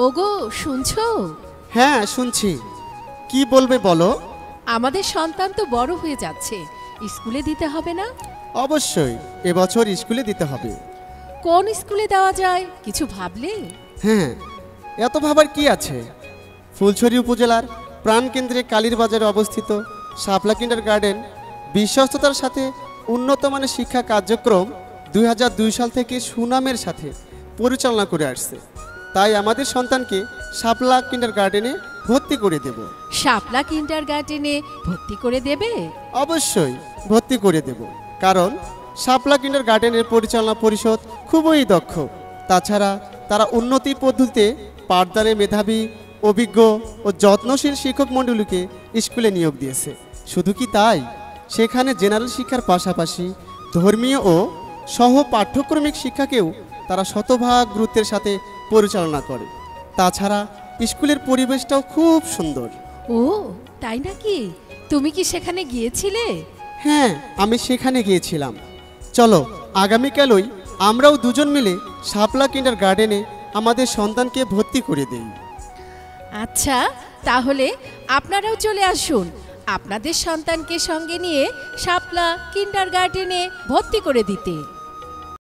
ওগো শুনছো? হ্যাঁ শুনছি, কি বলবে বলো। আমাদের সন্তান তো বড় হয়ে যাচ্ছে, স্কুলে দিতে হবে না? অবশ্যই এবছর স্কুলে দিতে হবে। কোন স্কুলে দেওয়া যায় কিছু ভাবলে? হ্যাঁ, এত ভাবার কি আছে। ফুলছড়ি উপজেলার প্রাণকেন্দ্রে কালীর বাজারে অবস্থিত শাপলা কিন্ডার গার্ডেন বিশ্বস্ততার সাথে উন্নত মানের শিক্ষা কার্যক্রম 2002 সাল থেকে সুনামের সাথে পরিচালনা করে আসছে। তাই আমাদের সন্তানকে শাপলা কিন্ডার গার্ডেনে ভর্তি করে দেব। শাপলা কিন্ডারগার্টেনে ভর্তি করে দেবে? অবশ্যই ভর্তি করে দেব, কারণ শাপলা কিন্ডার গার্ডেনের পরিচালনা পরিষদ খুবই দক্ষ। তাছাড়া তারা উন্নতি পদ্ধতিতে পাঠদানে মেধাবী, অভিজ্ঞ ও যত্নশীল শিক্ষক মণ্ডলীকে স্কুলে নিয়োগ দিয়েছে। শুধু কি তাই, সেখানে জেনারেল শিক্ষার পাশাপাশি ধর্মীয় ও সহ পাঠ্যক্রমিক শিক্ষাকেও তারা শতভাগ গুরুত্বের সাথে পরিচালনা করে। তাছাড়া স্কুলের পরিবেশটাও খুব সুন্দর। ও তাই নাকি? তুমি কি সেখানে গিয়েছিলে? হ্যাঁ, আমি সেখানে গিয়েছিলাম। চলো আগামীকালই আমরাও দুজন মিলে শাপলা কিন্ডার গার্ডেনে আমাদের সন্তানকে ভর্তি করে দেই। আচ্ছা, তাহলে আপনারাও চলে আসুন, আপনাদের সন্তানকে সঙ্গে নিয়ে শাপলা কিন্ডারগার্টেনে ভর্তি করে দিতে।